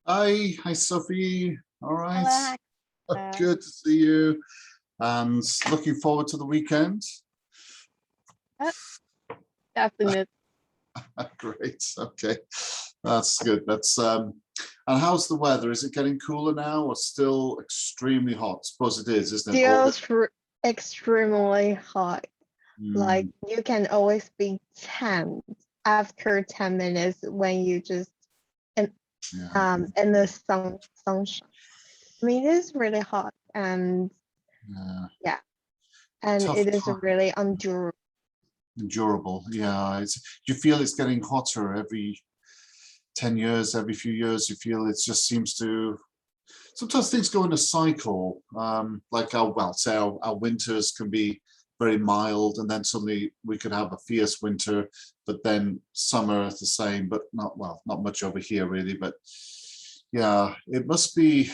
Hi, Sophie. All Hello, right. hi. Uh, Good to see you. And looking forward to the weekend. uh, Definitely. Great. Okay. That's good. And how's the weather? Is it getting cooler now or still extremely hot? Suppose it is, isn't it? Still August. extremely hot. Like Mm, you can always be 10 after 10 minutes when you just in yeah. in the sunshine. I mean, it is really hot and Yeah. yeah, and Tough it is time. really endurable. Endurable. Yeah. You feel it's getting hotter every 10 years, every few years. You feel it just seems to sometimes things go in a cycle. Like say our winters can be very mild, and then suddenly we could have a fierce winter, but then summer is the same, but not much over here really. But yeah, it must be.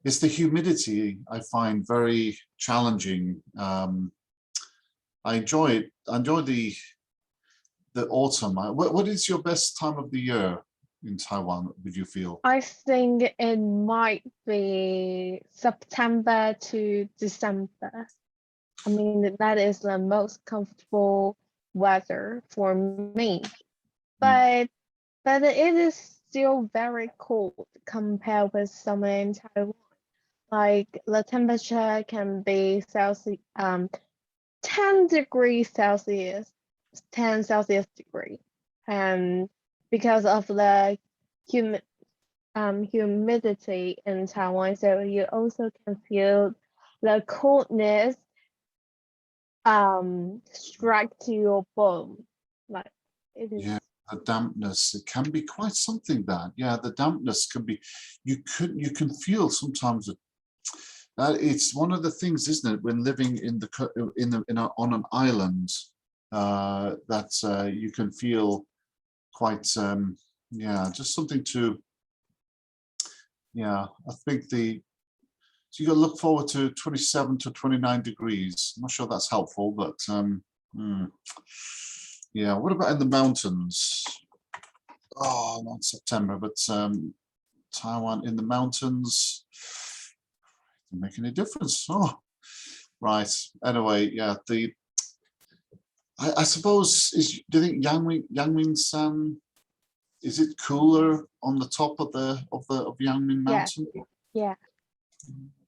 It's the humidity I find very challenging. I enjoy it. I enjoy the autumn. What is your best time of the year in Taiwan? Would you feel? I think it might be September to December. I mean, that is the most comfortable weather for me. Mm, But it is still very cold compared with summer in Taiwan. Like the temperature can be 10 degrees Celsius, 10 Celsius degree. And because of the humi humidity in Taiwan, so you also can feel the coldness strike to your bone. Like it is. yeah, the dampness, it can be quite something that. Yeah, the dampness can be, you can feel sometimes that it's one of the things, isn't it, when living on an island, that you can feel quite, yeah, just something to, yeah, I think so you got to look forward to 27 to 29 degrees. I'm not sure that's helpful, but hmm. Yeah, what about in the mountains? Oh, not September, but Taiwan in the mountains. Doesn't make any difference. Oh, right. Anyway, yeah. I suppose do you think Yangming-san, is it cooler on the top of Yangming Yeah, Mountain? yeah,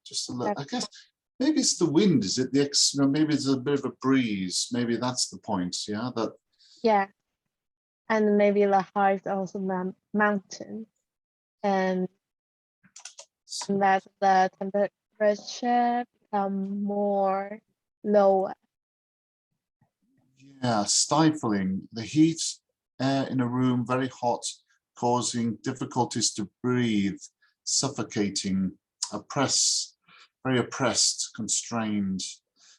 Just a little. that, I guess maybe it's the wind. Is it maybe it's a bit of a breeze. Maybe that's the point. Yeah, that. yeah. And maybe the height of the mountain, and that the temperature become more lower. Yeah, stifling. The heat air in a room very hot, causing difficulties to breathe, suffocating, very oppressed, constrained,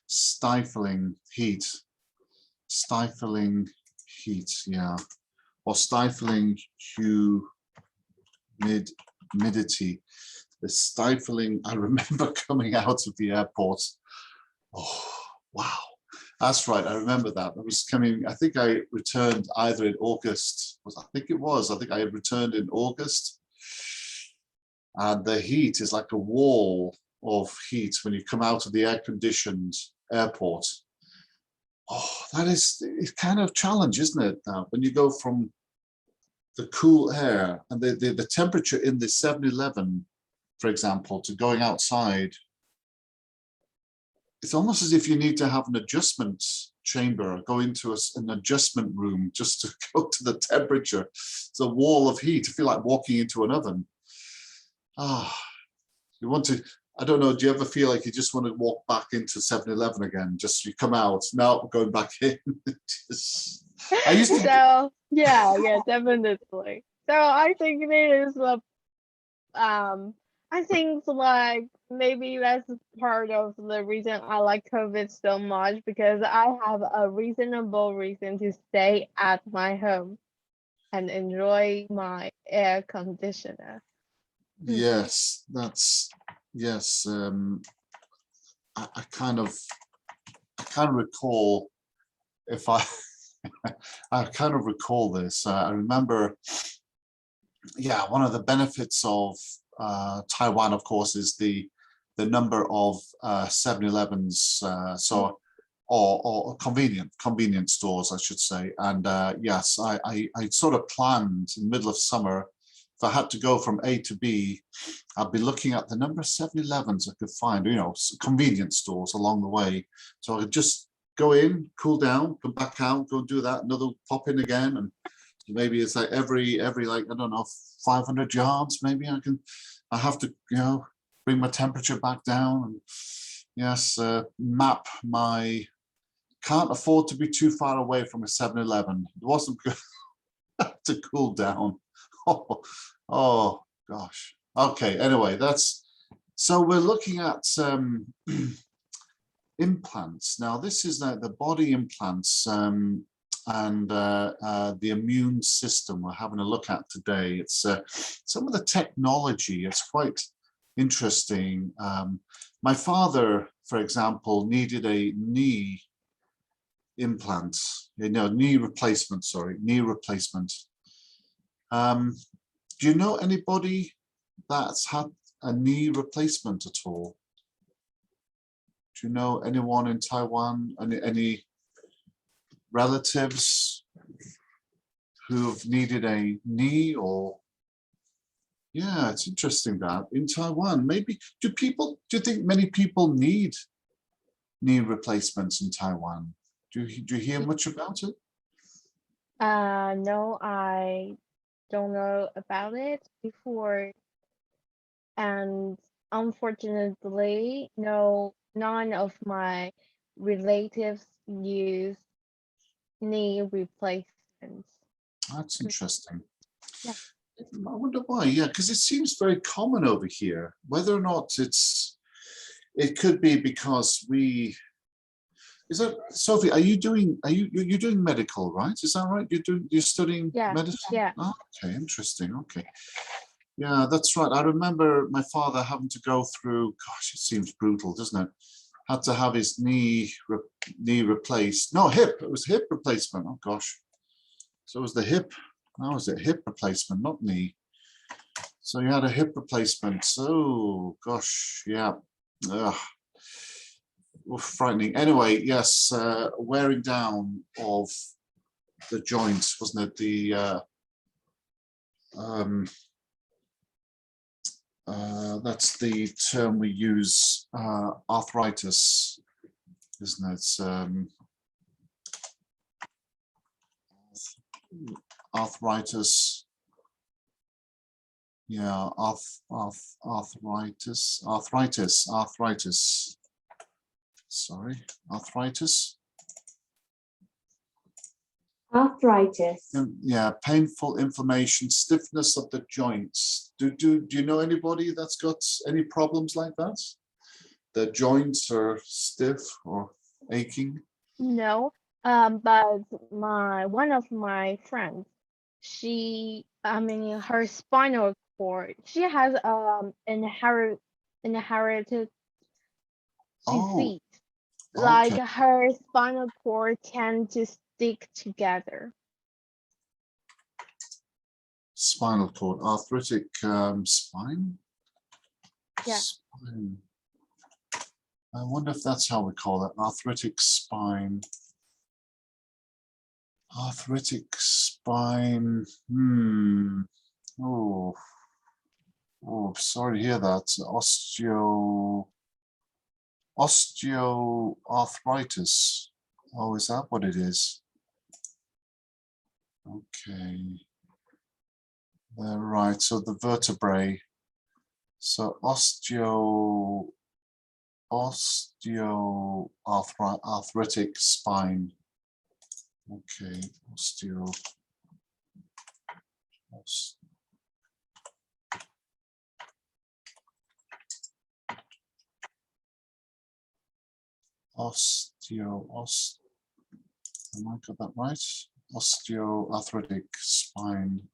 stifling heat, stifling heat, yeah, or stifling humidity. The stifling, I remember coming out of the airport. Oh, wow. That's right. I remember that. I was coming, I think I returned either in August, I think I had returned in August. And the heat is like a wall of heat when you come out of the air-conditioned airport. Oh, it's kind of challenge, isn't it? Now, when you go from the cool air and the temperature in the 7-Eleven, for example, to going outside, it's almost as if you need to have an adjustment chamber, go into an adjustment room just to go to the temperature. It's a wall of heat. I feel like walking into an oven. Ah, you want to, I don't know, do you ever feel like you just want to walk back into 7-Eleven again? Just you come out, now going back in. I used to, So yeah, definitely. So I think it is um I think like maybe that's part of the reason I like COVID so much because I have a reasonable reason to stay at my home and enjoy my air conditioner. Hmm. yes, yes. I kind of recall if I, I kind of recall this. I remember yeah, one of the benefits of Taiwan, of course, is the number of 7-Elevens, so or convenience stores, I should say. And yes, I sort of planned in the middle of summer, if I had to go from A to B, I'd be looking at the number of 7-Elevens I could find, you know, convenience stores along the way. So I could just go in, cool down, come back out, go and do that, another pop in again. And maybe it's like every like, I don't know, 500 yards, maybe I have to, you know, bring my temperature back down and yes, map my, can't afford to be too far away from a 7-Eleven. It wasn't good to cool down. Oh gosh. Okay, anyway, that's, so we're looking at implants. Now this is the body implants and the immune system we're having a look at today. It's some of the technology, it's quite interesting. My father, for example, needed a knee implant, knee replacement, sorry, knee replacement. Do you know anybody that's had a knee replacement at all? Do you know anyone in Taiwan, any relatives who've needed a knee? Or yeah, it's interesting that in Taiwan, maybe do you think many people need knee replacements in Taiwan? Do you hear much about it? No, I don't know about it before, and unfortunately, no, none of my relatives use knee replacements. That's interesting. Yeah. I wonder why. Yeah, because it seems very common over here. Whether or not it could be because we. Is that Sophie? You're doing medical, right? Is that right? You're studying Yeah, medicine? yeah. Oh, okay, interesting. Okay. Yeah, that's right. I remember my father having to go through, gosh, it seems brutal, doesn't it? Had to have his knee replaced. No, hip. It was hip replacement. Oh gosh. So it was the hip. How was it? Hip replacement, not knee. So you had a hip replacement. Oh gosh, yeah. Ugh. Frightening. Anyway, yes, wearing down of the joints, wasn't it? That's the term we use, arthritis, isn't it? Arthritis. Yeah, arthritis. Sorry, arthritis. Arthritis. Yeah, painful inflammation, stiffness of the joints. Do you know anybody that's got any problems like that? The joints are stiff or aching? No, but one of my friends, her spinal cord, she has inherited Oh, disease. Like okay. her spinal cord tend to stick together. Spinal cord, arthritic spine? Yeah. Spine. I wonder if that's how we call it, arthritic spine. Arthritic spine. Oh, sorry to hear that. Osteoarthritis. Oh, is that what it is? Okay. Right, so the vertebrae. So osteoarthritic spine. Okay, am I got that right? Osteoarthritic spine.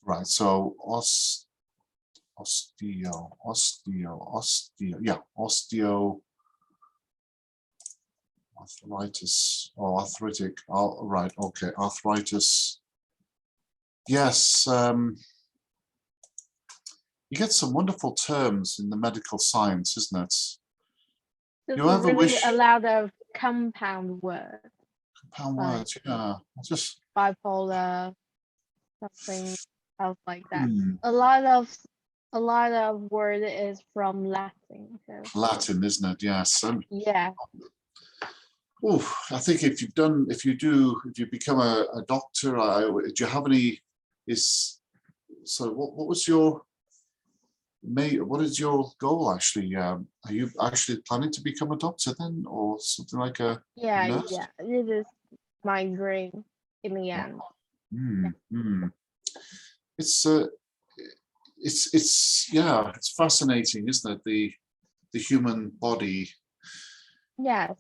Right, so yeah, Arthritis or arthritic. Oh, right. Okay. Arthritis. Yes. You get some wonderful terms in the medical science, isn't it? Just You ever really wish a lot of compound words, compound like words? Yeah. I just bipolar, something else like that. hmm, A lot of word is from Latin. So Latin, isn't it? Yes. yeah. I think if you become a doctor, do you have any? What was your what is your goal actually? Are you actually planning to become a doctor then, or something like a Yeah, nurse? yeah. This is my dream in the end. Hmm, hmm. It's it's fascinating, isn't it? The human body. Yes,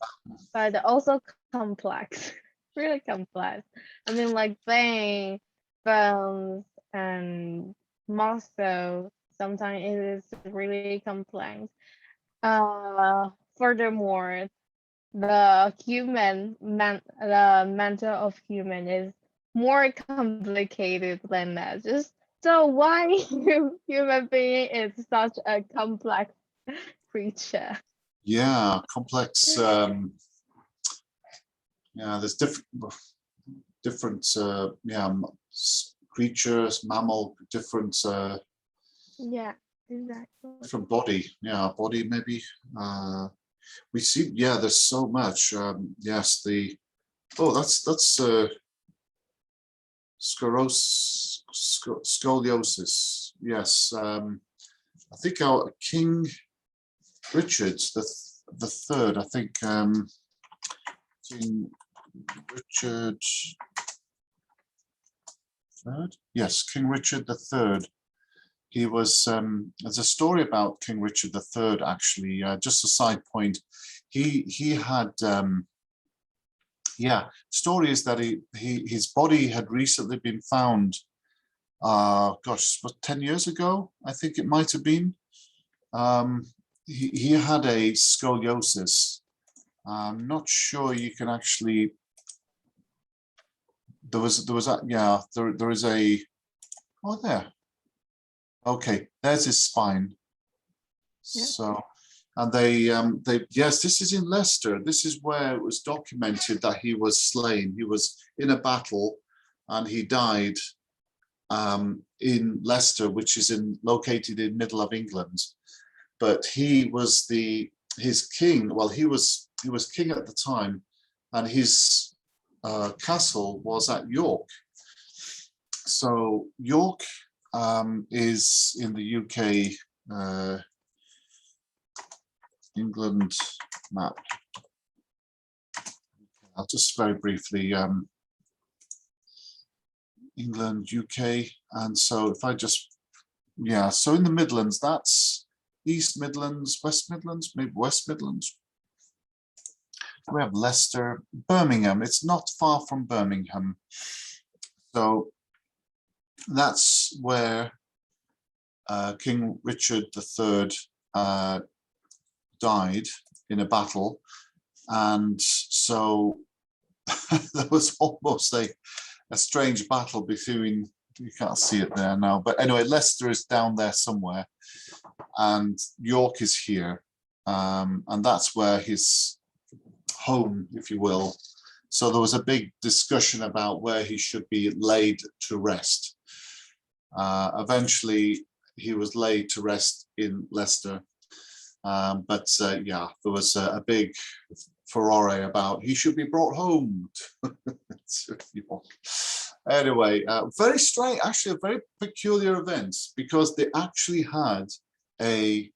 but also complex. Really complex. I mean, like vein, bones, and muscle. Sometimes it is really complex. Furthermore, the mental of human is more complicated than that. Just so why human being is such a complex creature. Yeah, complex. Yeah, there's different creatures, mammal, Yeah, exactly. different body. Yeah, body maybe. We see. Yeah, there's so much. Yes, that's scoliosis. Yes, I think our King Richard the third. I think King Richard third. Yes, King Richard the third. He was. There's a story about King Richard the third. Actually, just a side point. He had. Yeah, story is that his body had recently been found. Gosh, what 10 years ago? I think it might have been. He had a scoliosis. I'm not sure you can actually. There was a, yeah, there is a. Oh, there. Okay, there's his spine. Yeah. So, and they yes, this is in Leicester. This is where it was documented that he was slain. He was in a battle, and he died in Leicester, which is located in middle of England. But he was his king. Well, he was king at the time, and his castle was at York. So York is in the UK. England map. I'll just very briefly, England, UK, and so if I just, yeah, so in the Midlands, that's East Midlands, West Midlands, maybe West Midlands. We have Leicester, Birmingham. It's not far from Birmingham. So that's where King Richard III died in a battle. And so there was almost a strange battle between, you can't see it there now, but anyway, Leicester is down there somewhere and York is here. And that's where his home, if you will. So there was a big discussion about where he should be laid to rest. Eventually, he was laid to rest in Leicester. But yeah, there was a big furore about he should be brought home to York. Anyway, very strange, actually a very peculiar event because they actually had a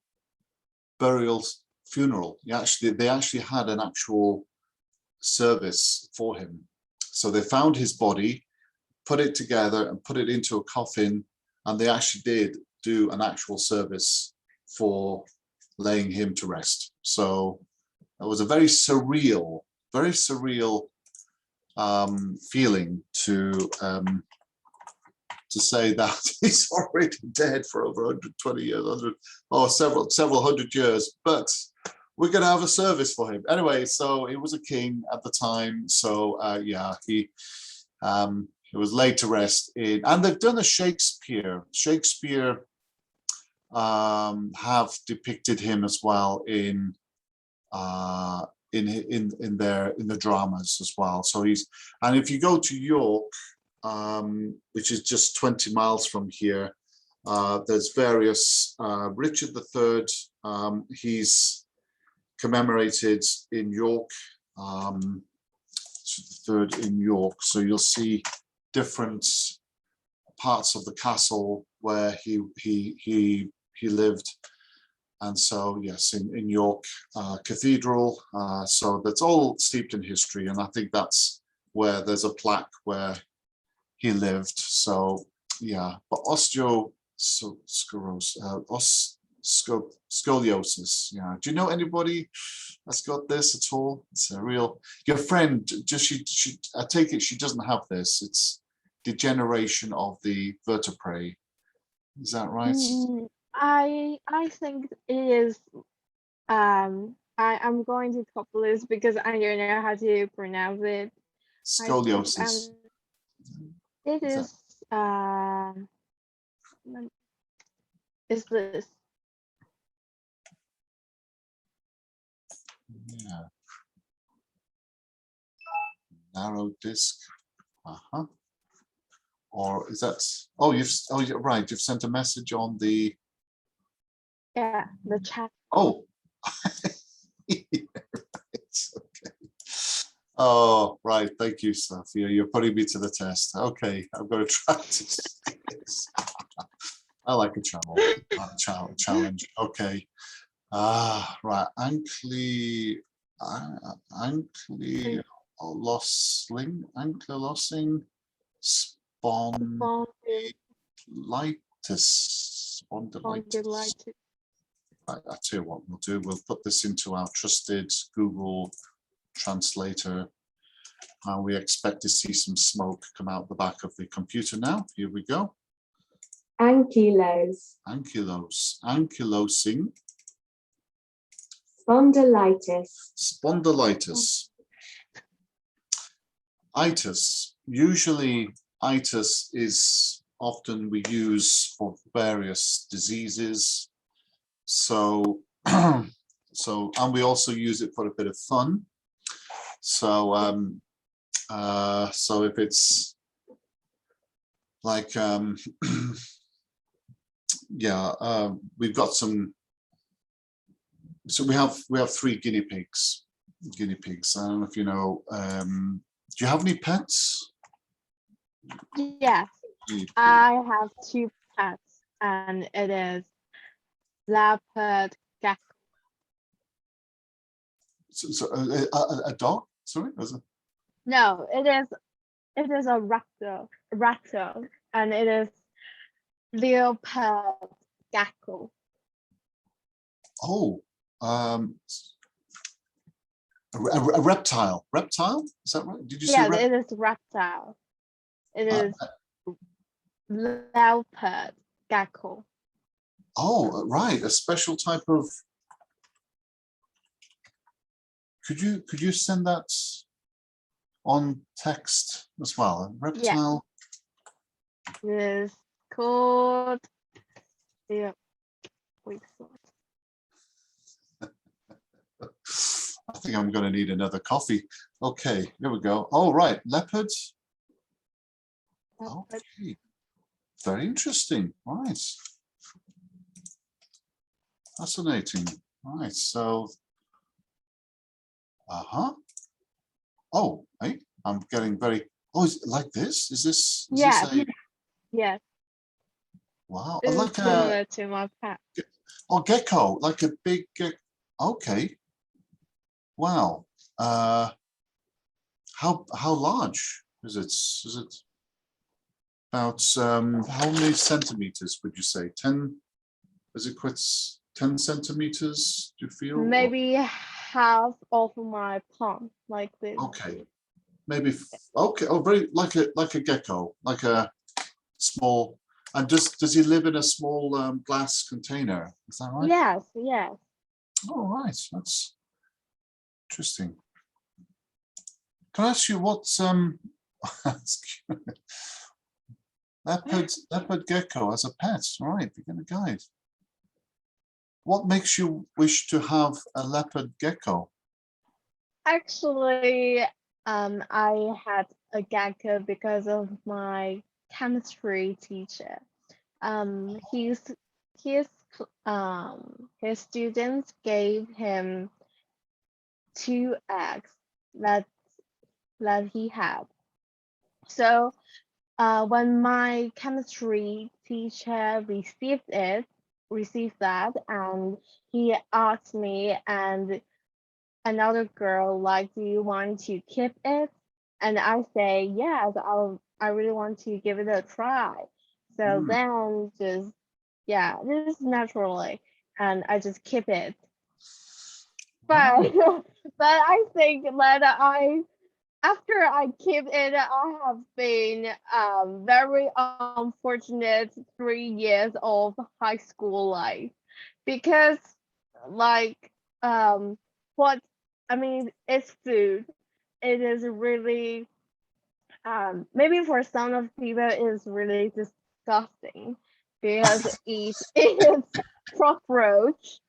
burial funeral. They actually had an actual service for him. So they found his body, put it together and put it into a coffin, and they actually did do an actual service for laying him to rest. So it was a very surreal feeling to say that he's already dead for over 120 years, several hundred years. But we're going to have a service for him. Anyway, so he was a king at the time. So yeah, he was laid to rest in, and they've done a Shakespeare. Shakespeare have depicted him as well in the dramas as well. So and if you go to York, which is just 20 miles from here, there's various Richard III. He's commemorated in York, Richard III in York. So you'll see different parts of the castle where he lived. And so, yes, in York Cathedral. So that's all steeped in history. And I think that's where there's a plaque where he lived. So, yeah, but scoliosis. Yeah. Do you know anybody that's got this at all? It's a real, your friend, just she I take it she doesn't have this. It's degeneration of the vertebrae. Is that right? I think it is. I'm going to copy this because I don't know how to pronounce it. Scoliosis. It Is is. Is this? Yeah. Narrow disc. Uh-huh. Or is that? Oh, you're right. You've sent a message on the. Yeah, the chat. Oh. Yeah, right, okay. Oh, right. Thank you, Sophia. You're putting me to the test. Okay, I'm going to try to see this. I like a challenge. Okay. Right. Ankylosing spondylitis. Right, I tell you what we'll do. We'll put this into our trusted Google translator, and we expect to see some smoke come out the back of the computer now. Here we go. Ankylosing spondylitis. Itis. Usually itis is often we use for various diseases. So and we also use it for a bit of fun. So so if it's like yeah, we've got some. So we have 3 guinea pigs. I don't know if you know. Do you have any pets? Yes, I have 2 pets, and it is leopard, gecko. So a dog? Sorry, was it? No, it is a raptor, and it is leopard, gecko. Oh, a reptile. Reptile? Is that right? Did you say? Yeah, it is reptile. It is leopard, gecko. Oh, right, a special type of. Could you send that on text as well? A reptile. Yeah. It is called. Yeah. Wait. I think I'm going to need another coffee. Okay, here we go. Oh, right, leopards. Okay, very interesting. Right, fascinating. Right, so, oh, hey, I'm getting very. Oh, is it like this? Is this? Yeah. This a, Yes. wow, It's like similar to my pet. Oh, gecko, like a big. Okay. Wow. How large is it? Is it about how many centimeters would you say? 10? Is it quite 10 centimeters? Do you feel? Maybe half of my palm, like this. Okay. Maybe. Okay. Oh, very like a gecko, like a small. And does he live in a small glass container? Is that right? Yes. Yes. Oh, right. That's Interesting. Can I ask you what's leopard gecko as a pet? All right, beginner guide. What makes you wish to have a leopard gecko? Actually, I had a gecko because of my chemistry teacher. His his students gave him 2 eggs that he had. So when my chemistry teacher received that, and he asked me and another girl, like, do you want to keep it? And I say, yes, I really want to give it a try. So then just naturally, and I just keep it. But but I think that after I keep it, I have been very unfortunate 3 years of high school life, because like what I mean, it's food. It is really maybe for some of people it's really disgusting because it's cockroach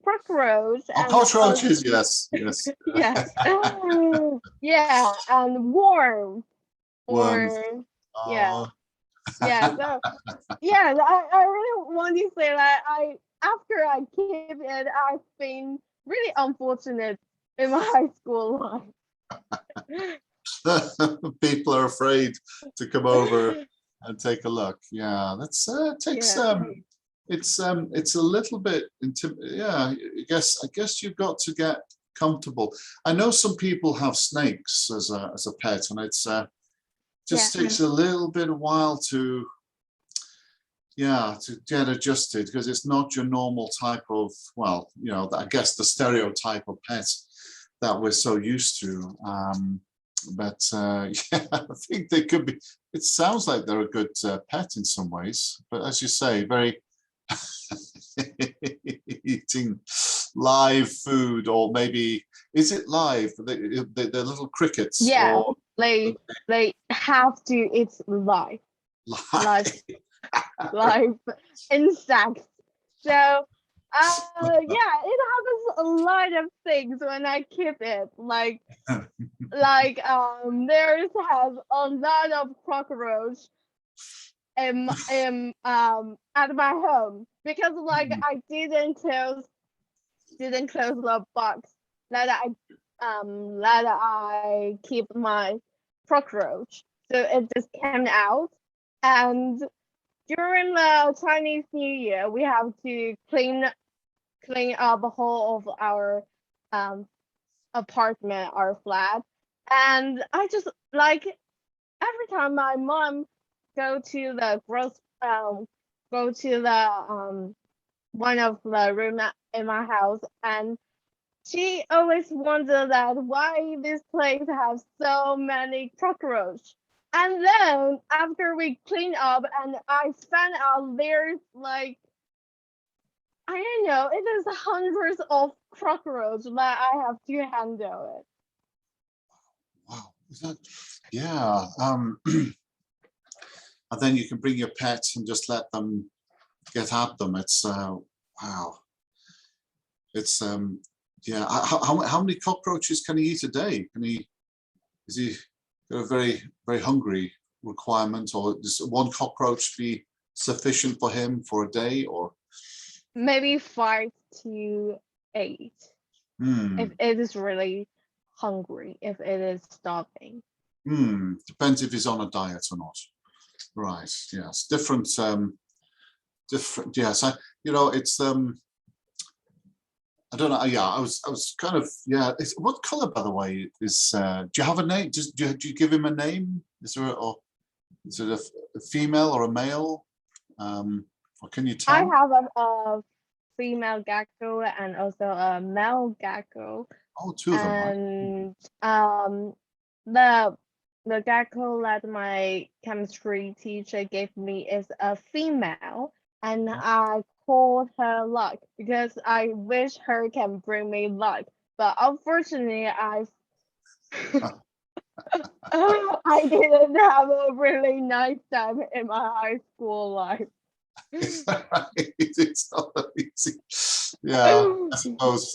Oh, and cockroaches, yes, yes. yeah. Yeah, and worms. Worms. Or yeah, Oh, yeah. So yeah, I really want to say that after I keep it, I've been really unfortunate in my high school life. people are afraid to come over and take a look. Yeah, that's takes Yeah. it's a little bit yeah, I guess you've got to get comfortable. I know some people have snakes as a pet, and it's just Yeah. takes a little bit of while to get adjusted, because it's not your normal type of, well, I guess the stereotype of pet that we're so used to. But yeah, I think they could be. It sounds like they're a good pet in some ways, but as you say, very eating live food, or maybe is it live? The little crickets, Yeah, or they have to eat live live. live insects. So yeah, it happens a lot of things when I keep it. Like there's have a lot of cockroach at my home, because I didn't close the box that I keep my cockroach, so it just came out. And during the Chinese New Year, we have to clean up the whole of our apartment, our flat. And I just every time my mom go to the one of the room in my house, and she always wondered that why this place has so many cockroaches. And then after we clean up, and I found out there's I don't know, it is hundreds of cockroaches that I have to handle it. Wow, is that? Yeah. And then you can bring your pets and just let them get at them. It's wow. It's yeah. How many cockroaches can he eat a day? Is he got a very hungry requirement, or does one cockroach be sufficient for him for a day? Or Maybe 5 to 8 if it is really hungry, if it is starving. Depends if he's on a diet or not. Right. Yes. Different. Different. Yes. It's I don't know. Yeah, I was kind of, yeah. What color, by the way, is? Do you have a name? Do you give him a name? Is it a female or a male? Or can you tell? I have a female gecko and also a male gecko. Oh, two of them. And the gecko that my chemistry teacher gave me is a female, and I called her Luck because I wish her can bring me luck. but unfortunately, I didn't have a really nice time in my high school life. It's not easy. Yeah, I suppose.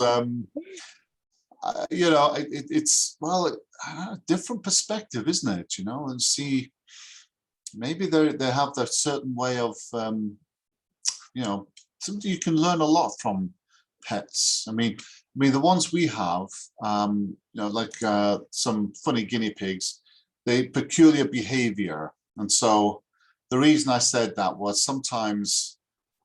You know, it's well, a different perspective, isn't it? You know, and see, maybe they have that certain way of, you know, something you can learn a lot from pets. I mean, the ones we have, you know, like some funny guinea pigs, they peculiar behavior, and so the reason I said that was sometimes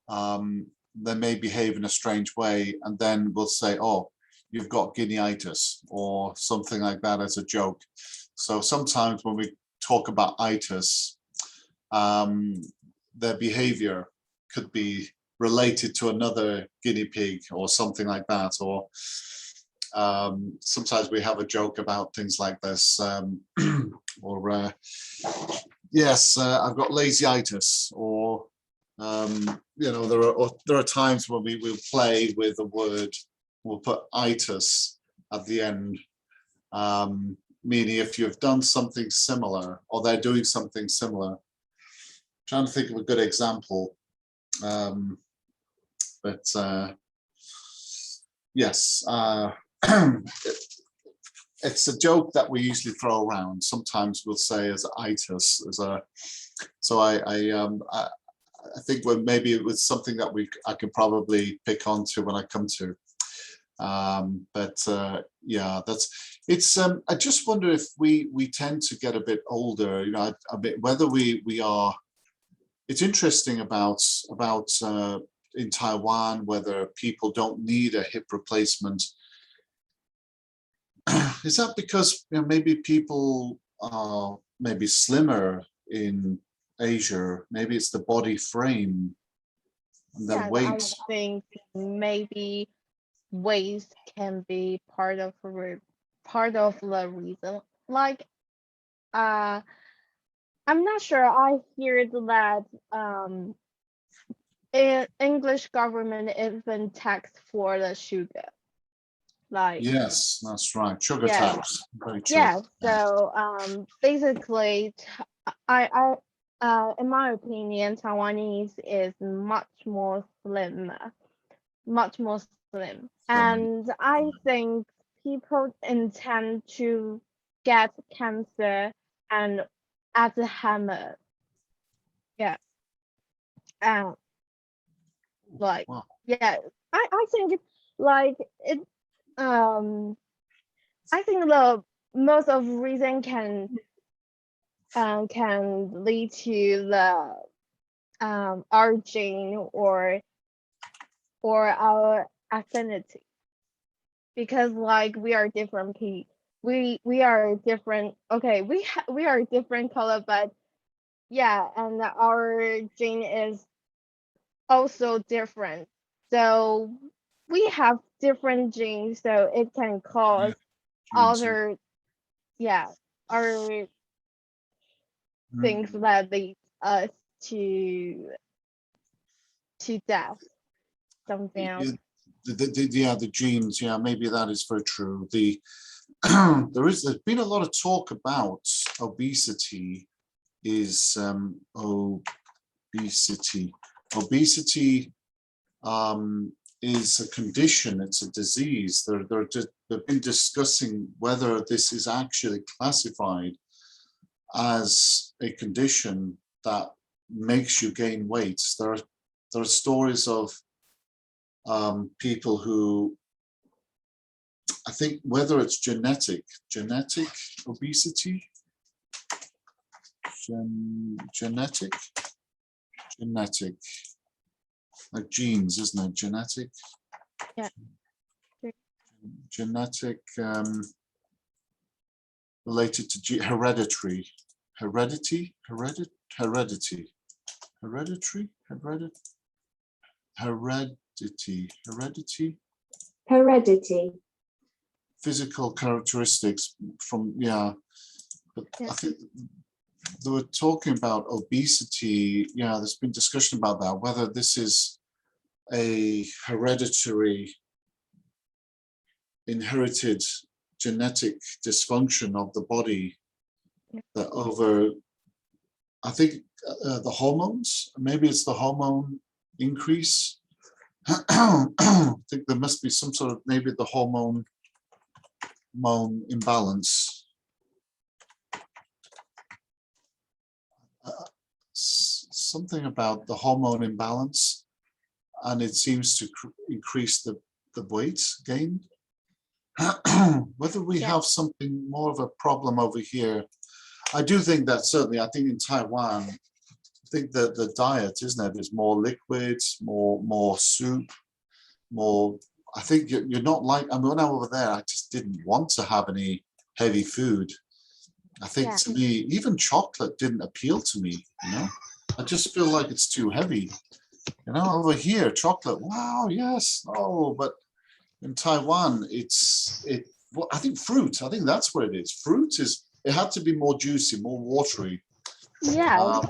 they may behave in a strange way, and then we'll say, "Oh, you've got guinea-itis," or something like that as a joke. So sometimes when we talk about itis, their behavior could be related to another guinea pig or something like that. Or sometimes we have a joke about things like this. Or yes, I've got lazy-itis. Or you know, there are times when we will play with a word. We'll put itis at the end, meaning if you've done something similar or they're doing something similar. I'm trying to think of a good example, but yes, it's a joke that we usually throw around. Sometimes we'll say as itis, as a. So I think when maybe it was something that I could probably pick onto when I come to. But yeah, it's. I just wonder if we tend to get a bit older, you know, a bit whether we are. It's interesting about in Taiwan whether people don't need a hip replacement. Is that because, you know, maybe people are maybe slimmer in Asia? Maybe it's the body frame and their Yes, I weight. think maybe waste can be part of the reason. Like, I'm not sure. I hear that English government even taxed for the sugar. Like, Yes, that's right. Sugar yeah, tax. Very true. yeah. So basically, in my opinion, Taiwanese is much more slim, and I think people intend to get cancer and Alzheimer. Yeah, and like, Wow. yeah, I think like it I think the most of reason can lead to the our gene or our affinity, because like we are different we are different. Okay, we are different color, but yeah, and our gene is also different. So we have different genes, so it can Yeah, cause genes, yeah. other, yeah, other things Mm. that lead us to death, something else. Yeah, yeah, the genes. Yeah, maybe that is very true. There's been a lot of talk about obesity. Is obesity? Obesity is a condition. It's a disease. They've been discussing whether this is actually classified as a condition that makes you gain weight. There are stories of people who, I think whether it's genetic obesity, genetic, like genes, isn't it? Genetic, Yeah. genetic, related to hereditary, heredity, heredity, Heredity. physical characteristics from, yeah. But Yeah. I think they were talking about obesity. Yeah, there's been discussion about that, whether this is a hereditary inherited genetic dysfunction of the body Yeah. that over, I think the hormones, maybe it's the hormone increase. I think there must be some sort of, maybe the hormone imbalance. Something about the hormone imbalance, and it seems to increase the weight gain. Whether we Yeah. have something more of a problem over here, I do think that certainly, I think in Taiwan, I think that the diet, isn't it, is more liquids, more soup, more, I think you're not like, I mean, when I was over there, I just didn't want to have any heavy food. I think Yeah. to me, even chocolate didn't appeal to me, you know? I just feel like it's too heavy. You know, over here, chocolate, wow, yes, oh, but in Taiwan, well, I think fruit, I think that's what it is. Fruit is, it had to be more juicy, more watery. Yeah,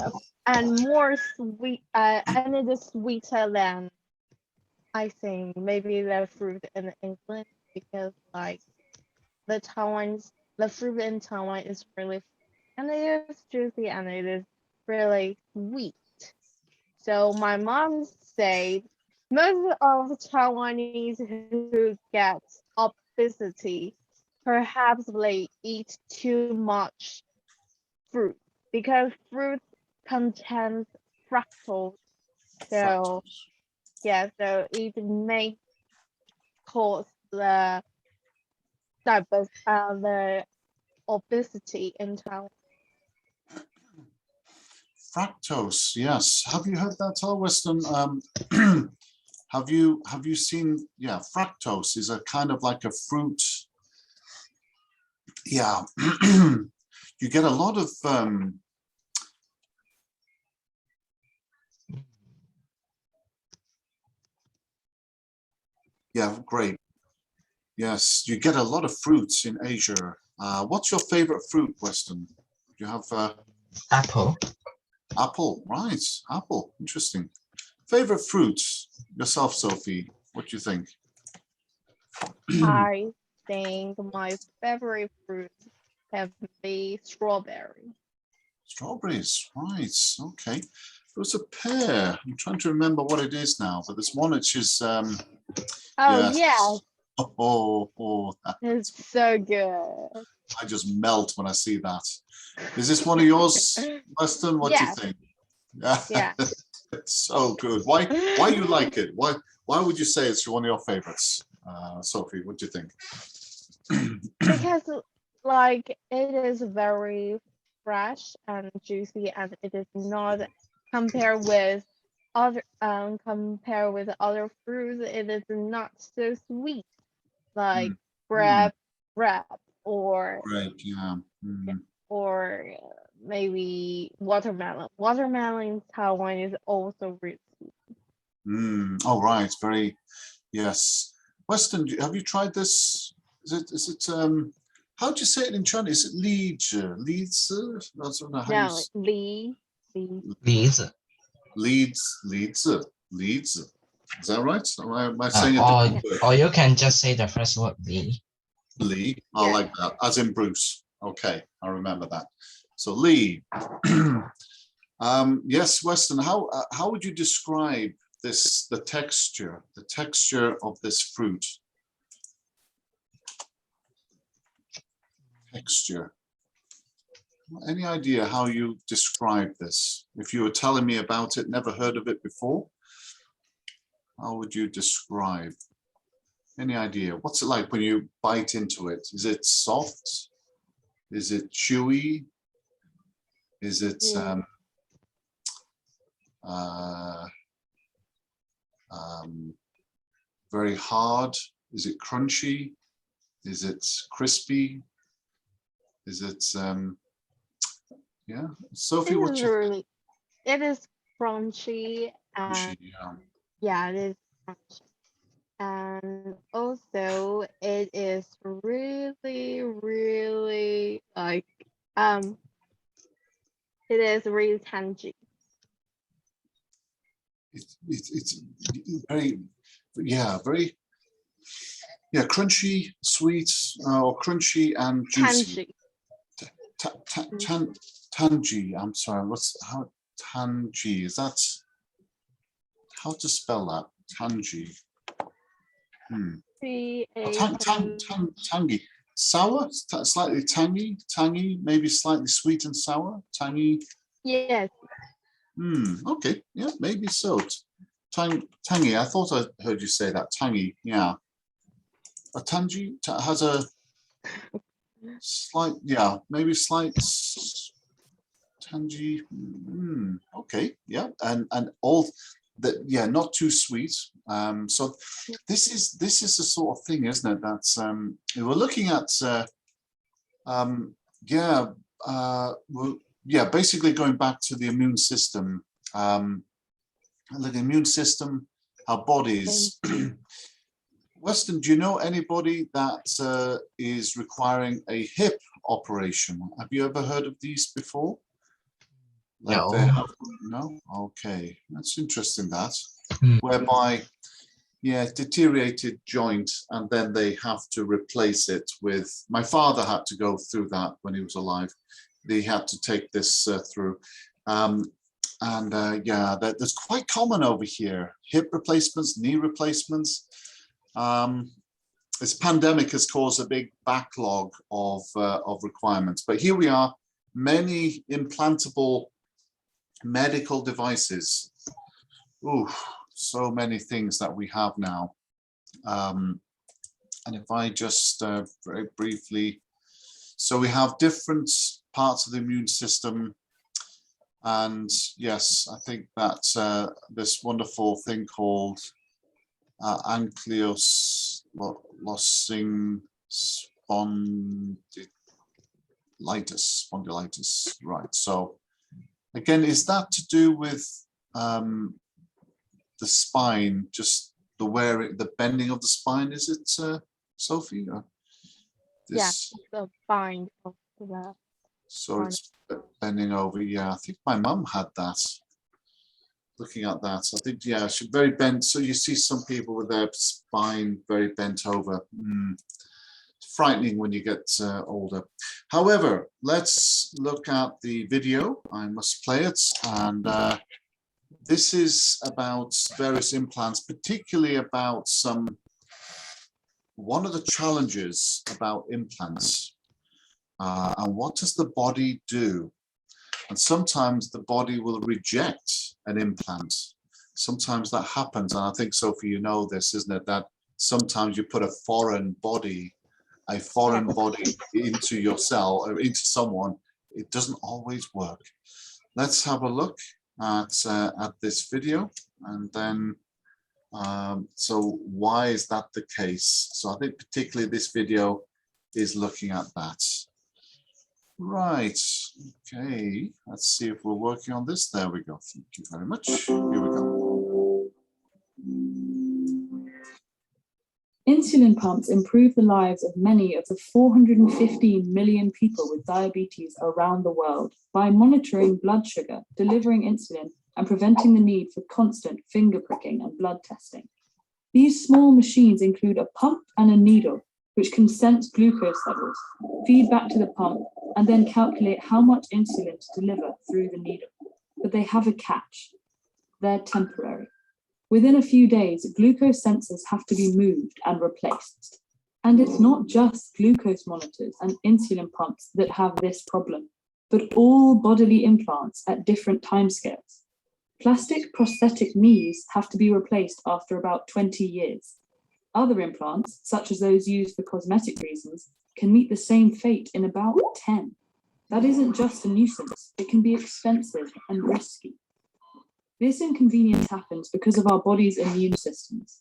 and more sweet, and it is sweeter than, I think, maybe the fruit in England, because like the fruit in Taiwan is really, and it is juicy and it is really sweet. So my mom said most of Taiwanese who get obesity perhaps they eat too much fruit, because fruit contains fructose. So Fructose. yeah, so it may cause the the obesity in Taiwan. Fructose, yes. Have you heard that, Weston? Have you seen? Yeah, fructose is a kind of like a fruit. Yeah, you get a lot of yeah, great. Yes, you get a lot of fruits in Asia. What's your favorite fruit, Weston? You have Apple. apple, right? Apple, interesting. Favorite fruit yourself, Sophie? What do you think? I think my favorite fruit have be strawberry. Strawberries, right? Okay. There was a pear. I'm trying to remember what it is now, but there's one which is Oh yes. yeah, Oh, it's so good. I just melt when I see that. Is this one of yours, Weston? What do you Yeah. think? Yeah. It's so good. Why you like it? Why would you say it's one of your favorites, Sophie? What do you think? Because like it is very fresh and juicy, and it is not compared with other fruits, it is not so sweet like grape or Right, yeah. or maybe watermelon. Watermelon in Taiwan is also really sweet. Oh, right, very, yes. Weston, have you tried this? Is it how do you say it in Chinese? Is it Leeds? I don't know how you No, Lee. Leaves. Leeds. Is that right? Am I saying it Or, different word? or you can just say the first word, Lee. Lee. I Yeah. like that. As in Bruce. Okay, I remember that. So Lee. Yes, Weston. How would you describe the texture of this fruit? Texture. Any idea how you describe this? If you were telling me about it, never heard of it before, how would you describe? Any idea? What's it like when you bite into it? Is it soft? Is it chewy? Is it very hard? Is it crunchy? Is it crispy? Is it yeah? Sophie, what you think? It is crunchy and Crunchy, yeah. yeah, it is crunchy. And also it is really like it is really tangy. It's very, yeah, very, Yeah, crunchy, sweet, or crunchy and juicy. Tangy. Tangy. I'm sorry. Tangy? Is that how to spell that? Tangy. Tangy. Sour, slightly tangy, maybe slightly sweet and sour. Tangy. Yes. Okay. Yeah, maybe so. Tangy. I thought I heard you say that. Tangy. Yeah. A tangy has a slight, yeah, maybe slight tangy. Okay, yeah, and all that, yeah, not too sweet. So this is the sort of thing, isn't it? That's we're looking at. Basically going back to the immune system. The immune system, our bodies. Weston, do you know anybody that is requiring a hip operation? Have you ever heard of these before? No. No? Okay, that's interesting that. Hmm. Whereby, yeah, deteriorated joint and then they have to replace it with, my father had to go through that when he was alive. They had to take this through. That's quite common over here. Hip replacements, knee replacements. This pandemic has caused a big backlog of requirements, but here we are, many implantable medical devices. Ooh, so many things that we have now. And if I just very briefly, so we have different parts of the immune system. And yes, I think that this wonderful thing called ankylosing spondylitis, right? So again, is that to do with the spine, just the bending of the spine? Is it, Sophie? Or this? Yeah, the bind of the. So it's bending over. Yeah, I think my mum had that. Looking at that, I think, yeah, she's very bent. So you see some people with their spine very bent over. It's frightening when you get older. However, let's look at the video. I must play it. And this is about various implants, particularly about one of the challenges about implants. And what does the body do? And sometimes the body will reject an implant. Sometimes that happens. And I think, Sophie, you know this, isn't it? That sometimes you put a foreign body into your cell or into someone. It doesn't always work. Let's have a look at this video. And then, so why is that the case? So I think particularly this video is looking at that. Right, okay, let's see if we're working on this. There we go, thank you very much. Here we go. Insulin pumps improve the lives of many of the 415 million people with diabetes around the world by monitoring blood sugar, delivering insulin, and preventing the need for constant finger pricking and blood testing. These small machines include a pump and a needle, which can sense glucose levels, feed back to the pump, and then calculate how much insulin to deliver through the needle. But they have a catch. They're temporary. Within a few days, glucose sensors have to be moved and replaced. And it's not just glucose monitors and insulin pumps that have this problem, but all bodily implants at different timescales. Plastic prosthetic knees have to be replaced after about 20 years. Other implants, such as those used for cosmetic reasons, can meet the same fate in about 10. That isn't just a nuisance, it can be expensive and risky. This inconvenience happens because of our body's immune systems.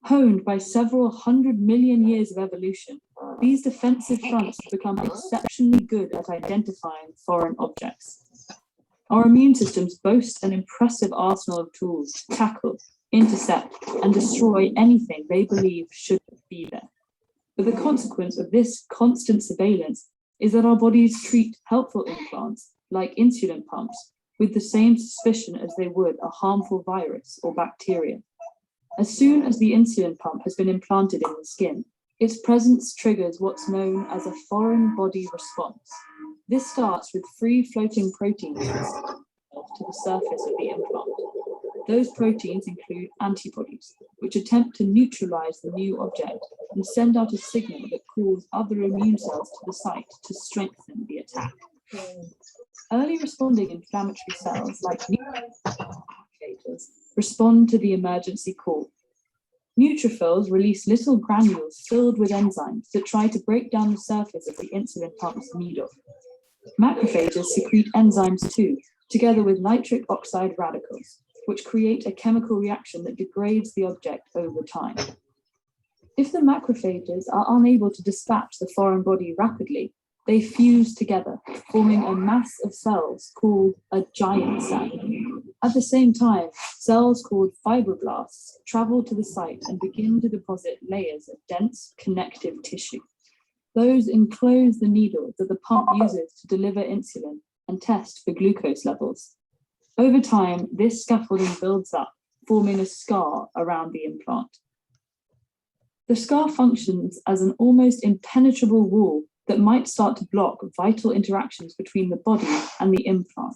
Honed by several 100 million years of evolution, these defensive fronts have become exceptionally good at identifying foreign objects. Our immune systems boast an impressive arsenal of tools to tackle, intercept, and destroy anything they believe should be there. But the consequence of this constant surveillance is that our bodies treat helpful implants, like insulin pumps, with the same suspicion as they would a harmful virus or bacteria. As soon as the insulin pump has been implanted in the skin, Its presence triggers what's known as a foreign body response. This starts with free-floating proteins to the surface of the implant. Those proteins include antibodies, which attempt to neutralize the new object and send out a signal that calls other immune cells to the site to strengthen the attack. Early responding inflammatory cells, like neutrophils, respond to the emergency call. Neutrophils release little granules filled with enzymes that try to break down the surface of the insulin pump's needle. Macrophages secrete enzymes too, together with nitric oxide radicals, which create a chemical reaction that degrades the object over time. If the macrophages are unable to dispatch the foreign body rapidly, they fuse together, forming a mass of cells called a giant cell. At the same time, cells called fibroblasts travel to the site and begin to deposit layers of dense connective tissue. Those enclose the needle that the pump uses to deliver insulin and test for glucose levels. Over time, this scaffolding builds up, forming a scar around the implant. The scar functions as an almost impenetrable wall that might start to block vital interactions between the body and the implant.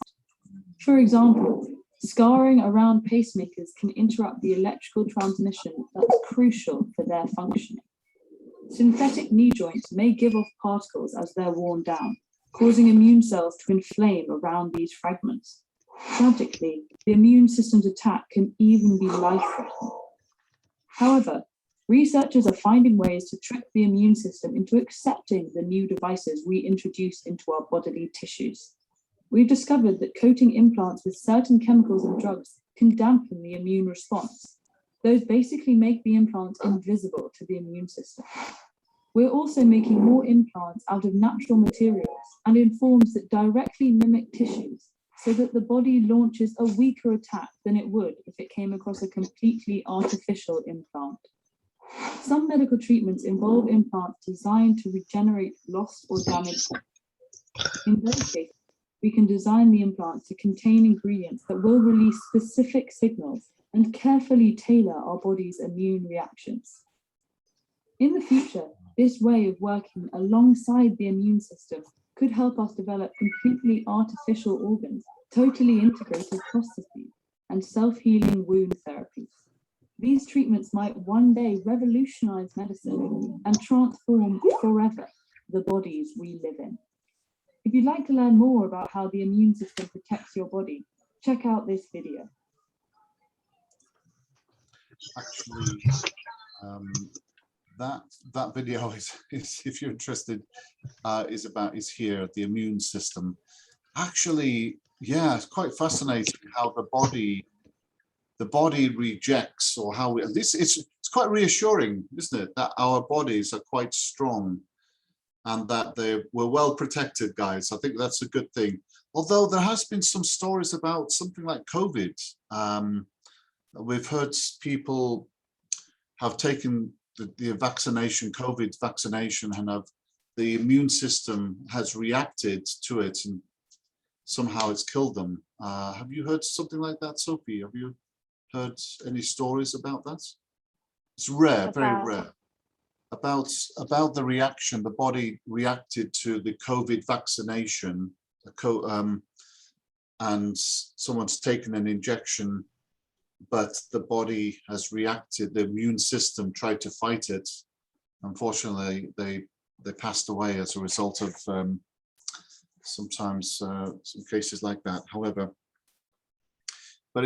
For example, scarring around pacemakers can interrupt the electrical transmission that's crucial for their functioning. Synthetic knee joints may give off particles as they're worn down, causing immune cells to inflame around these fragments. Tragically, the immune system's attack can even be life-threatening. However, researchers are finding ways to trick the immune system into accepting the new devices we introduce into our bodily tissues. We've discovered that coating implants with certain chemicals and drugs can dampen the immune response. Those basically make the implants invisible to the immune system. We're also making more implants out of natural materials and in forms that directly mimic tissues, so that the body launches a weaker attack than it would if it came across a completely artificial implant. Some medical treatments involve implants designed to regenerate lost or damaged cells. In those cases, we can design the implants to contain ingredients that will release specific signals and carefully tailor our body's immune reactions. In the future, this way of working alongside the immune system could help us develop completely artificial organs, totally integrated prostheses, and self-healing wound therapies. These treatments might one day revolutionize medicine and transform forever the bodies we live in. If you'd like to learn more about how the immune system protects your body, check out this video. Actually, that video is if you're interested, is here, the immune system. Actually, yeah, it's quite fascinating how the body rejects, or how it's quite reassuring, isn't it, that our bodies are quite strong and that we're well protected, guys. I think that's a good thing. Although there has been some stories about something like COVID. We've heard people have taken the vaccination, COVID vaccination, and the immune system has reacted to it and somehow it's killed them. Have you heard something like that, Sophie? Have you heard any stories about that? It's rare, very rare. About the reaction, the body reacted to the COVID vaccination, and someone's taken an injection, but the body has reacted, the immune system tried to fight it. Unfortunately, they passed away as a result of sometimes some cases like that. However, but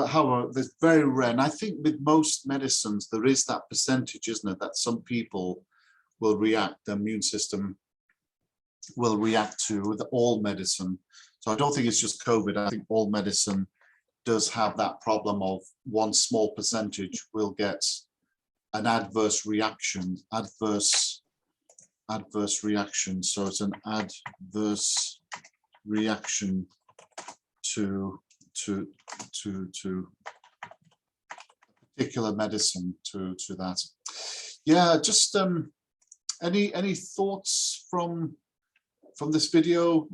however, it's very rare. And I think with most medicines, there is that percentage, isn't it, that some people will react, the immune system will react to with all medicine. So I don't think it's just COVID. I think all medicine does have that problem of one small percentage will get an adverse reaction, adverse reaction. So it's an adverse reaction to particular medicine, to that. Yeah, just any thoughts from this video,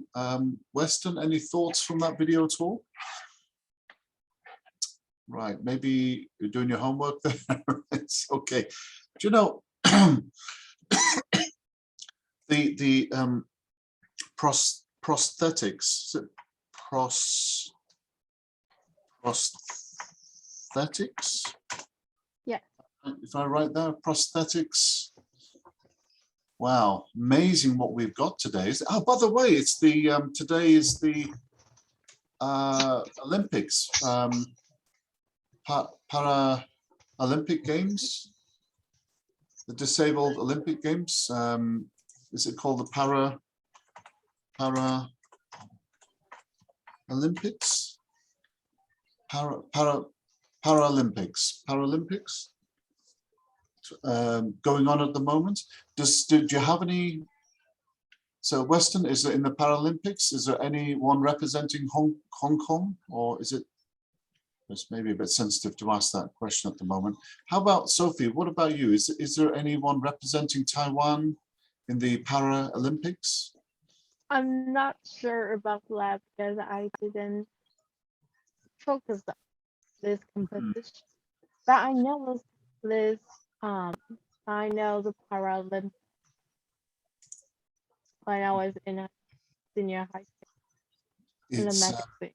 Weston? Any thoughts from that video at all? Right, maybe you're doing your homework there. It's okay. Do you know, the prosthetics, is it prosthetics? Yeah. If I write that, prosthetics. Wow, amazing what we've got today. Oh, by the way, it's the today is the Olympics, para Olympic Games, the disabled Olympic Games. Is it called the Paralympics? Paralympics going on at the moment. Do you have any? So Weston, is it in the Paralympics? Is there anyone representing Hong Kong, or is it? It's maybe a bit sensitive to ask that question at the moment. How about Sophie? What about you? Is there anyone representing Taiwan in the Paralympics? I'm not sure about that because I didn't focus on this competition. But I know this I know the Paralympics when I was in a senior high school in the It's magic thing.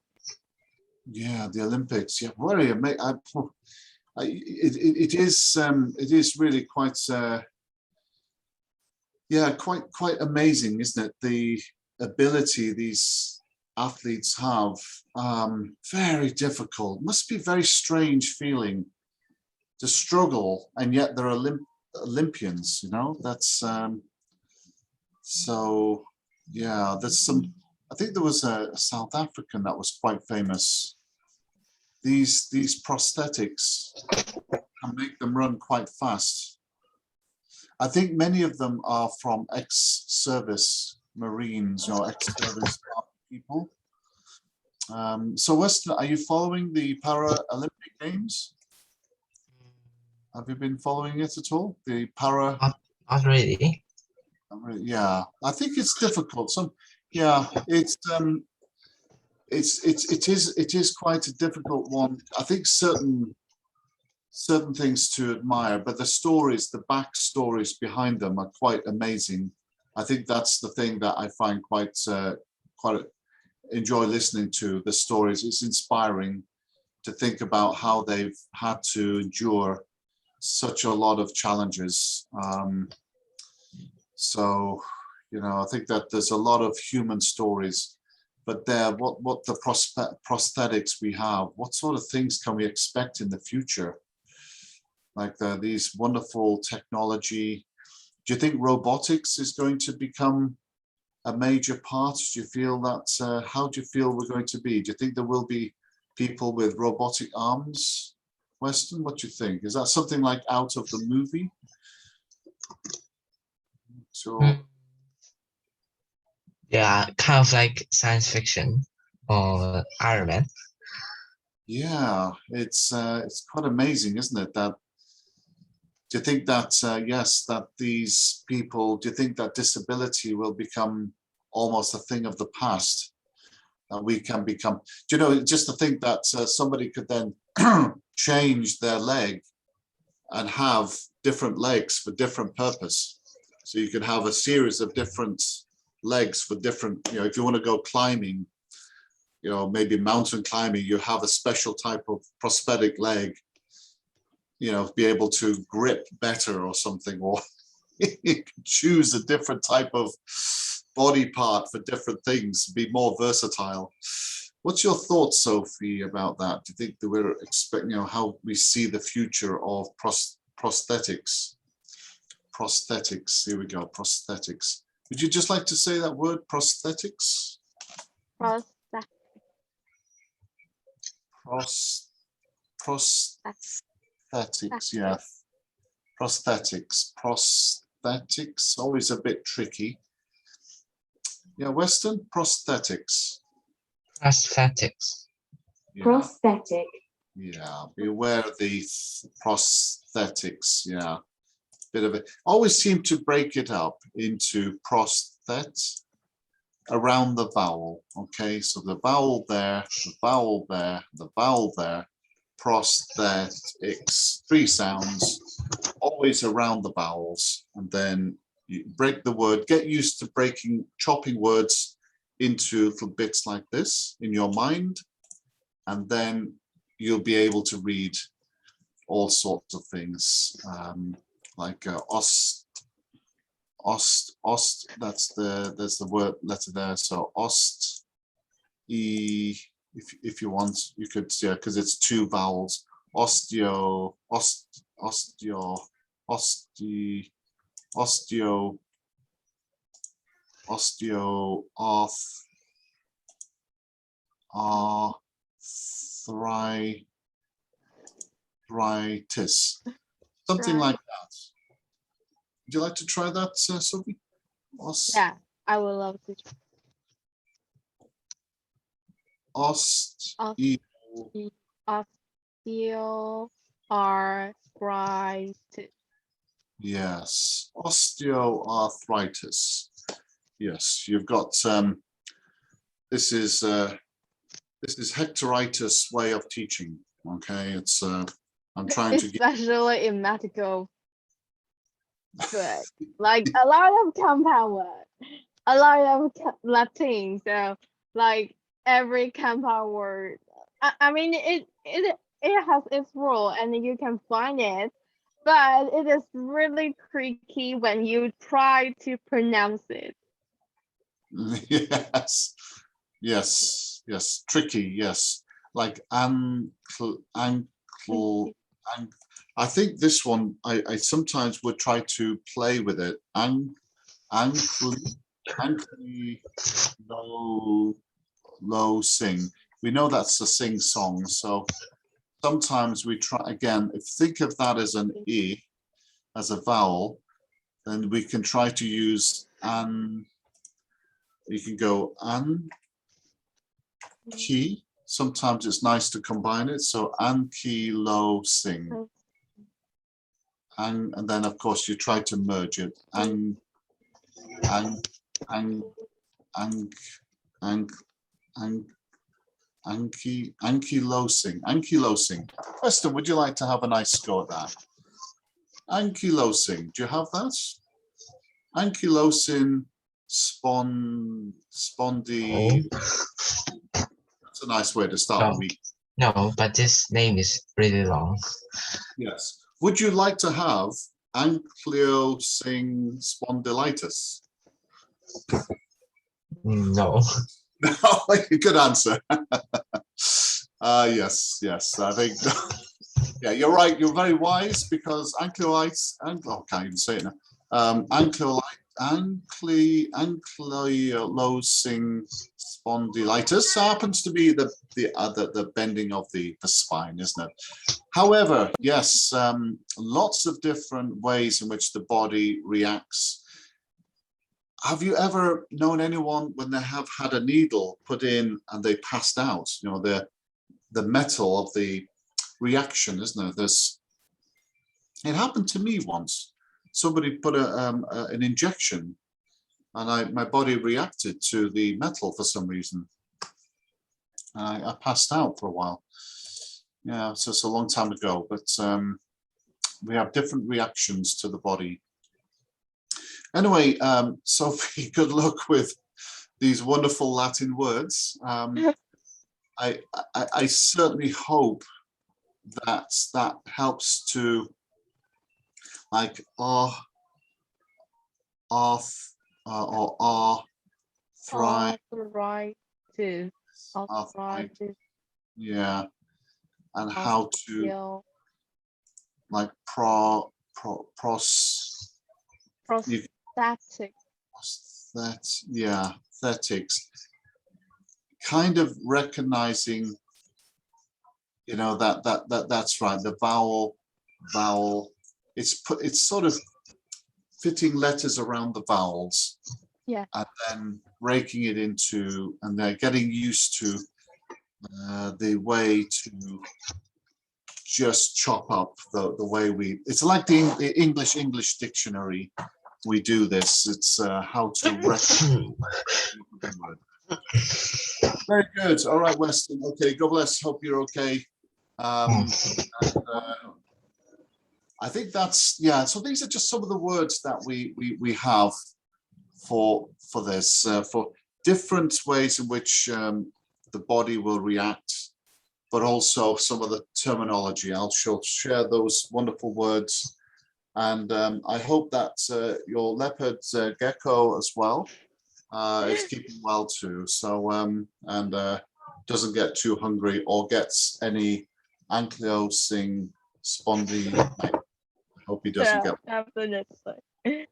yeah, the Olympics. Yeah, very amazing. It is really quite yeah, quite amazing, isn't it? The ability these athletes have. Very difficult. Must be a very strange feeling to struggle, and yet they're Olympians. You know, that's so. Yeah, there's some. I think there was a South African that was quite famous. These prosthetics can make them run quite fast. I think many of them are from ex-service Marines or ex-service people. So Weston, are you following the Paralympic Games? Have you been following it at all? The para? Not really. Yeah, I think it's difficult. Yeah, it is quite a difficult one. I think certain things to admire, but the stories, the backstories behind them are quite amazing. I think that's the thing that I find quite enjoy listening to the stories. It's inspiring to think about how they've had to endure such a lot of challenges. So, you know, I think that there's a lot of human stories. But there, what the prosthetics we have, what sort of things can we expect in the future? Like these wonderful technology. Do you think robotics is going to become a major part? Do you feel that, how do you feel we're going to be? Do you think there will be people with robotic arms? Weston, what do you think? Is that something like out of the movie? So. Yeah, kind of like science fiction or Iron Man. Yeah, it's quite amazing, isn't it? That do you think that yes, that these people, do you think that disability will become almost a thing of the past? That we can become, do you know, just to think that somebody could then change their leg and have different legs for different purpose. So you could have a series of different legs for different, you know, if you want to go climbing, you know, maybe mountain climbing, you have a special type of prosthetic leg, you know, be able to grip better or something, or you can choose a different type of body part for different things, be more versatile. What's your thoughts, Sophie, about that? Do you think that we're expecting, you know, how we see the future of prosthetics? Prosthetics, here we go, prosthetics. Would you just like to say that word, prosthetics? Prosthetics, yeah. Prosthetics, always a bit tricky. Yeah, Weston, prosthetics. Prosthetics. Yeah. Prosthetic. Yeah, beware of the prosthetics, yeah. Bit of it. Always seem to break it up into prosthet around the vowel. Okay, so the vowel there, the vowel there, the vowel there, prosthetics, 3 sounds. always around the vowels, and then you break the word. Get used to chopping words into little bits like this in your mind, and then you'll be able to read all sorts of things, like ost. There's the word letter there. So ost, e. If you want, you could, yeah, because it's two vowels. Osteo, osteo, arthritis, something Right. like that. Would you like to try that, Sophie? Yeah, I would love to. Osteo. Osteoarthritis. Yes, osteoarthritis. Yes, you've got this is Hectoritis' way of teaching. Okay, it's I'm trying to get. Especially in medical. But like a lot of compound words, a lot of Latin. So like every compound word, I mean it has its rule and you can find it, but it is really tricky when you try to pronounce it. Yes, tricky. Yes, like ankle. I think this one, I sometimes would try to play with it. Ankle, low sing. We know that's a sing song, so sometimes we try again. If think of that as an e, as a vowel, then we can try to use an. You can go an, ki. Sometimes it's nice to combine it. So ankylosing. And then of course you try to merge it. Ankylosing. Weston, would you like to have a nice go at that? Ankylosing. Do you have that? Ankylosing spondy. That's a nice way to start the No. week. No, but this name is really long. Yes. Would you like to have ankylosing spondylitis? No. No, good answer. Yes. I think, yeah, you're right. You're very wise because ankylosing spondylitis happens to be the bending of the spine, isn't it? However, yes, lots of different ways in which the body reacts. Have you ever known anyone when they have had a needle put in and they passed out? You know, the metal of the reaction, isn't it? It happened to me once. Somebody put an injection, and my body reacted to the metal for some reason. I passed out for a while. Yeah, so it's a long time ago, but we have different reactions to the body. Anyway, Sophie, good luck with these wonderful Latin words. I certainly hope that helps to like arthritis, Arthritis. yeah, and how to like prosthetics, kind of recognizing, you know, that's right, the vowel, it's sort of fitting letters around the vowels, yeah, and then breaking it into, and they're getting used to the way to just chop up the way it's like the English dictionary. We do this. It's how to recognize. Very good. All right, Weston. Okay, God bless. Hope you're okay. And, I think that's, yeah, so these are just some of the words that we have for this, for different ways in which the body will react, but also some of the terminology. I'll share those wonderful words. And I hope that your leopard gecko as well is keeping well too. So, and doesn't get too hungry or gets any ankylosing spondy. I hope he doesn't Yeah, get. definitely.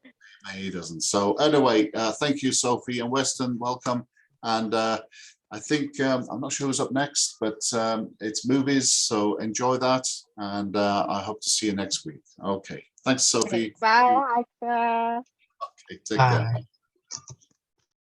He doesn't. So anyway, thank you, Sophie, and Weston, welcome. And I think I'm not sure who's up next, but it's movies. So enjoy that, and I hope to see you next week. Okay, thanks, Sophie. Bye, Aka. Okay, take care. Bye.